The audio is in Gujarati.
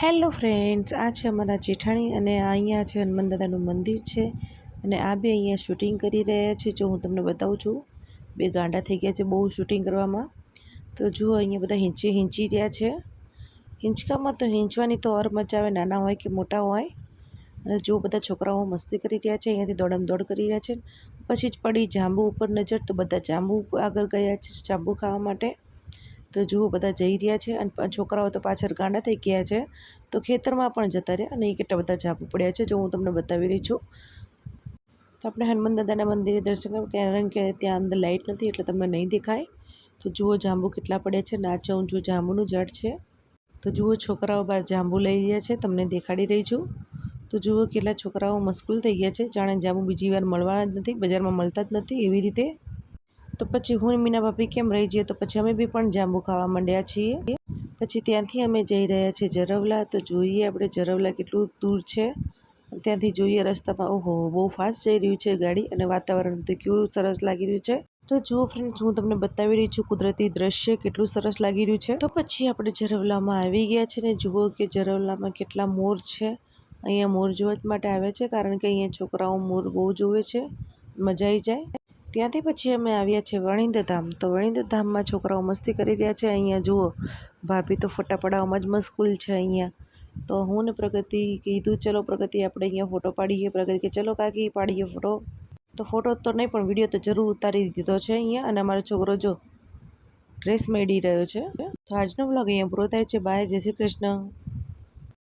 હેલો ફ્રેન્ડ્સ, આ છે અમારા જેઠાણી અને અહીંયા છે હનુમાન દાદાનું મંદિર છે અને આ બે અહીંયા શૂટિંગ કરી રહ્યા છે. જો હું તમને બતાવું છું, બે ગાંડા થઈ ગયા છે બહુ શૂટિંગ કરવામાં. તો જુઓ અહીંયા બધા હિંચી રહ્યા છે. હિંચકામાં તો હિંચવાની તો ઓર મજા આવે, નાના હોય કે મોટા હોય. અને જો બધા છોકરાઓ મસ્તી કરી રહ્યા છે, અહીંયાથી દોડ કરી રહ્યા છે. પછી જ પડી જાંબુ ઉપર નજર, તો બધા જાંબુ આગળ ગયા છે જાંબુ ખાવા માટે. તો જુઓ બધા જઈ રહ્યા છે અને છોકરાઓ તો પાછળ ગાંડા થઈ ગયા છે, તો ખેતરમાં પણ જતા રહ્યા અને એ કેટલા બધા જાંબુ પડ્યા છે. જો હું તમને બતાવી રહી છું, તો આપણે હનુમાન દાદાના મંદિરે દર્શન કરવા, કારણ કે ત્યાં અંદર લાઇટ નથી એટલે તમને નહીં દેખાય. તો જુઓ જાંબુ કેટલા પડ્યા છે, નાચો ઊંચું જાંબુનું ઝાડ છે. તો જુઓ છોકરાઓ બહાર જાંબુ લઈ રહ્યા છે, તમને દેખાડી રહી છું. તો જુઓ કેટલા છોકરાઓ મશગુલ થઈ ગયા છે, જાણે જાંબુ બીજી વાર મળવાના જ નથી, બજારમાં મળતા જ નથી એવી રીતે. તો પછી હું મીના ભાભી કેમ રહી જઈએ, તો પછી અમે બી પણ જાંબુ ખાવા માંડ્યા છીએ. પછી ત્યાંથી અમે જઈ રહ્યા છીએ જરવલા. તો જોઈએ આપણે જરવલા કેટલું દૂર છે. ત્યાંથી જોઈએ રસ્તામાં, ઓહો બહુ ફાસ્ટ જઈ રહ્યું છે ગાડી, અને વાતાવરણ તો કેવું સરસ લાગી રહ્યું છે. તો જુઓ ફ્રેન્ડ્સ, હું તમને બતાવી રહી છું કુદરતી દ્રશ્ય કેટલું સરસ લાગી રહ્યું છે. તો પછી આપણે જરવલામાં આવી ગયા છે ને જુઓ કે જરવલામાં કેટલા મોર છે. અહીંયા મોર જોવા જ માટે આવે છે, કારણ કે અહીંયા છોકરાઓ મોર બહુ જોવે છે, મજા આવી જાય. ત્યાંથી પછી અમે આવ્યા છીએ વણિંદ ધામ. તો વણિંદ ધામમાં છોકરાઓ મસ્તી કરી રહ્યા છે. અહીંયા જુઓ ભાભી તો ફોટા પડાવવામાં જ મશગુલ છે અહીંયા. તો હું ને પ્રગતિ કીધું, ચલો પ્રગતિ આપણે અહીંયા ફોટો પાડીએ. પ્રગતિ કે ચલો કાકી પાડીએ ફોટો. તો ફોટો તો નહીં પણ વિડીયો તો જરૂર ઉતારી દીધો છે અહીંયા. અને અમારો છોકરો જો ડ્રેસ મેળી રહ્યો છે. તો આજનો વ્લોગ અહીંયા પૂરો થાય છે. બાય, જય શ્રી કૃષ્ણ.